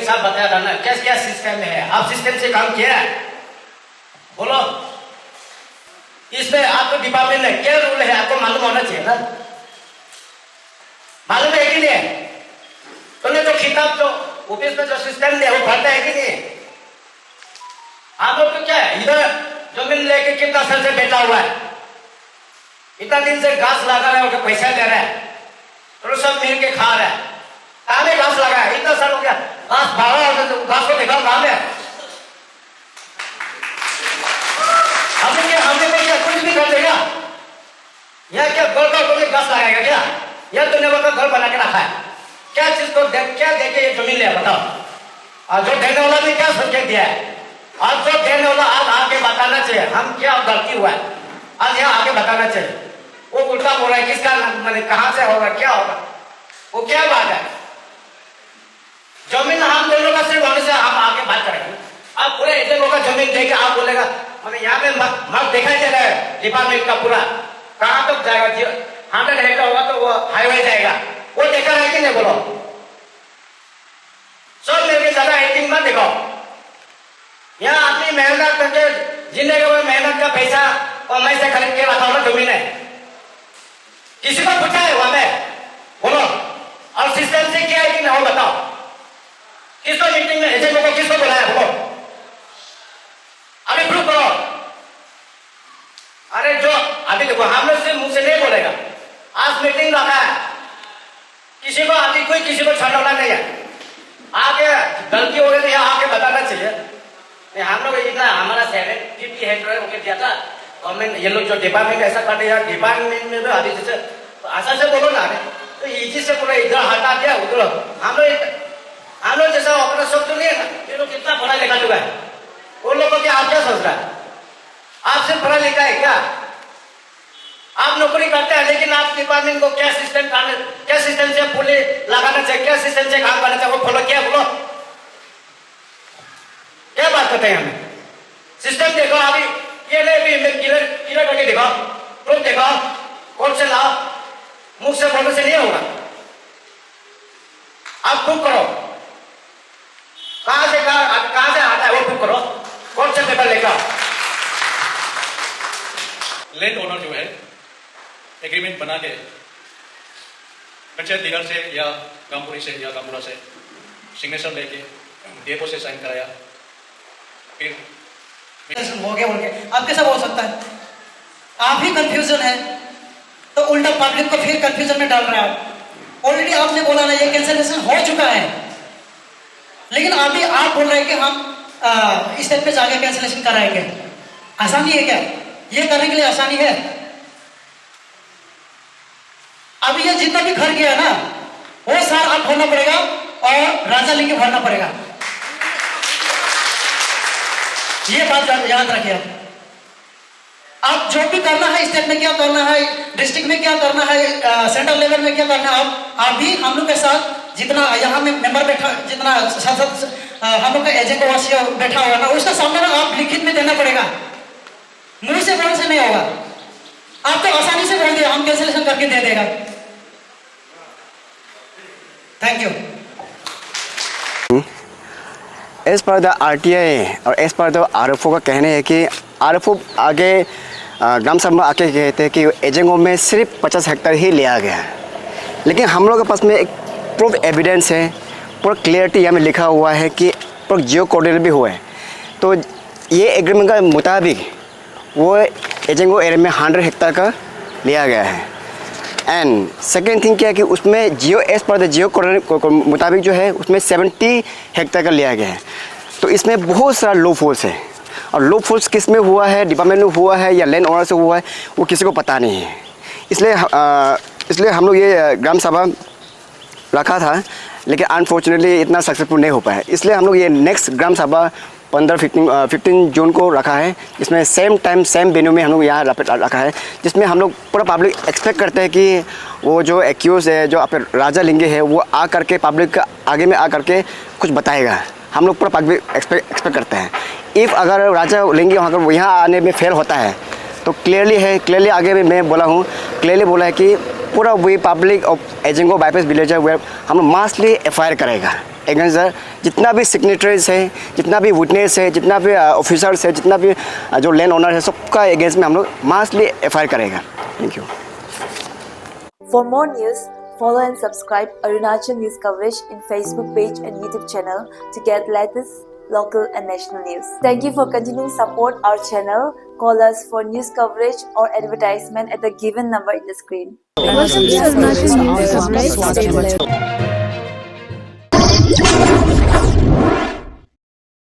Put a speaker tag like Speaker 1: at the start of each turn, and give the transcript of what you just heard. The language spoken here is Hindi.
Speaker 1: साथ बताया था ना, क्या क्या सिस्टम है, आप सिस्टम से काम किया है? बोलो, इसमें आपको डिपार्टमेंट में क्या रूल है आपको मालूम होना चाहिए ना, मालूम है कि नहीं? तुमने तो खिताब जो ऑफिस में जो सिस्टम दिया वो पढ़ता है कि नहीं? आप लोग तो क्या है, इधर जमीन लेके कितना साल से बैठा हुआ है, इतना दिन से घास लगा रहा है, पैसा दे रहा है, तो सब मिल के खा रहा है। कहाँ में घास लगा है, इतना साल हो गया, घास भाड़ा घास को देखा कहाँ में? हमने को क्या कुछ भी कर देगा? यह क्या गोल का कोई घास लगाएगा क्या? यह तूने वो घर बना के रखा है, क्या चीज को क्या देके ये जमीन लिया बताओ? और जो देने वाला ने क्या सोच के दिया है, आज जो देने वाला आज आके बताना चाहिए हम क्या गलती हुआ है, आज यहाँ आके बताना चाहिए। वो उल्टा बोल रहा है, किसका मैंने कहाँ से होगा क्या होगा, वो क्या बात है? जमीन हम दोनों का सिर्फ होने से हम आके बात करेंगे। आप पूरे ऐसे लोगों का जमीन देके आप बोलेगा मैंने यहाँ पे मत दिखाई दे रहा है डिपार्टमेंट का पूरा कहाँ तक जाएगा, 100 हेक्टर होगा तो वो हाईवे जाएगा, वो देखा है कि नहीं? बोलो, सब मिलकर ज्यादा एक्टिंग मत दिखाओ। यहाँ आदमी मेहनत करके जिंदगी में मेहनत का पैसा और मैं से खरीद के रखा हुआ जमीन है, किसी को पूछा है वहां में? बोलो, और सिस्टम से क्या है कि नहीं बताओ? किसको मीटिंग में एजेंट को किसको बुलाया? बोलो, अभी प्रूव करो। अरे जो अभी देखो हम लोग से मुंह से नहीं बोलेगा, आज मीटिंग रखा है, किसी को अभी कोई किसी को छाड़ना नहीं है, आके गलती हो गई तो यहाँ आके बताना चाहिए। हम लोग इतना हमारा 750 हेक्टर ओके दिया था गवर्नमेंट, ये लोग जो डिपार्टमेंट ऐसा काटे यार, डिपार्टमेंट में भी अभी जैसे तो आशा से बोलो ना, तो इसी से पूरा इधर हटा दिया उधर। हम लोग जैसा अपना शब्द नहीं है ना, ये लोग कितना पढ़ा लिखा चुका है, वो लोग को क्या आप क्या सोच रहा है? आप सिर्फ पढ़ा लिखा है क्या? आप नौकरी करते हैं लेकिन आप डिपार्टमेंट को क्या सिस्टम क्या सिस्टम से पुलिस लगाना चाहिए, क्या सिस्टम से काम करना चाहिए वो फॉलो किया? बोलो, क्या बात करते हैं हमें? सिस्टम देखो, अभी ये नहीं भी क्लियर करके दिखाओ, प्रूफ दिखाओ, कोर्ट से लाओ, मुंह से बोलने से नहीं होगा, आप प्रूफ करो, कहां से आता है वो प्रूफ करो, कोर्ट से पेपर लेकर आओ।
Speaker 2: लैंड ओनर जो है एग्रीमेंट बना के पंचायत डीलर से या गामपुरी से या गामपुरा से सिग्नेचर लेके डीएफओ से साइन कराया, फिर
Speaker 3: हो गया बोल के अब कैसा बोल सकता है? आप ही कंफ्यूजन है तो उल्टा पब्लिक को फिर कंफ्यूजन में डाल रहा है। ऑलरेडी आपने बोला ना ये कैंसिलेशन हो चुका है, लेकिन अभी आप बोल रहे हैं कि हम इस स्टेप पे जाके कैंसिलेशन कराएंगे। आसानी है क्या? ये करने के लिए आसानी है? अभी ये जितना भी घर गया ना वो साल आप भरना पड़ेगा और राजा लेके भरना पड़ेगा, ये बात याद रखिए। आप जो भी करना है, स्टेट में क्या करना है, डिस्ट्रिक्ट में क्या करना है, सेंट्रल लेवल में क्या करना है, आप भी हम लोग के साथ जितना यहाँ में मेंबर बैठा, जितना सांसद हम लोग का एजेंट बैठा हुआ ना, उसका सामने में आप लिखित में देना पड़ेगा, मुंह से बोलने से नहीं होगा। आप तो आसानी से बोल दिया हम कैंसिलेशन करके दे देगा। Thank you.
Speaker 4: As per the RTI और एज पर द RFO का कहना है कि RFO आगे ग्राम सभा में आके कहते हैं कि एजेंगो में सिर्फ 50 हेक्टर ही लिया गया है, लेकिन हम लोग के पास में एक प्रूफ एविडेंस है, पूरा क्लियरिटी यहाँ में लिखा हुआ है कि पूरा जियो कोऑर्डिनेट भी हुआ है। तो ये एग्रीमेंट के मुताबिक वो एजेंगो एरिया में 100 हेक्टर का लिया गया है। एंड सेकेंड थिंग क्या है कि उसमें geo as per the geo coordinate मुताबिक जो है उसमें 70 हेक्टर का लिया गया है। तो इसमें बहुत सारा लो फॉल्स है, और लो फॉल्स किस में हुआ है, डिपार्टमेंट में हुआ है या लैंड ओनर से हुआ है, वो किसी को पता नहीं है। इसलिए हम लोग ये ग्राम सभा रखा था, लेकिन अनफॉर्चुनेटली इतना सक्सेसफुल नहीं हो पाया। इसलिए हम लोग ये नेक्स्ट ग्राम सभा 15 जून को रखा है, जिसमें सेम टाइम सेम वेन्यू में हम लोग यहाँ रखा है, जिसमें हम लोग पूरा पब्लिक एक्सपेक्ट करते हैं कि वो जो एक्यूज है, जो आप राजा लिंगे है, वो आ करके पब्लिक का आगे में आ करके कुछ बताएगा। हम लोग पूरा पब्लिक एक्सपेक्ट करते हैं। इफ़ अगर राजा लिंगे अगर यहाँ आने में फेल होता है तो क्लियरली आगे में मैं बोला हूँ, क्लियरली बोला है कि पूरा वे पब्लिक और एजेंगो बाईपास विलेजर वे हम लोग मासली FIR करेगा अगेंस्ट जितना भी सिग्नेटरीज है, जितना भी विटनेस है, जितना भी ऑफिसर्स है, जितना भी जो लैंड ओनर है, सबका अगेंस्ट में हम लोग मासली FIR करेगा। Thank you.
Speaker 5: For more news, follow and subscribe Arunachal News Coverage in Facebook page and YouTube channel to get latest local and national news. Thank you for continuing support our channel. Call us for news coverage or advertisement at the given number in the screen.
Speaker 6: Welcome to Arunachal News Coverage.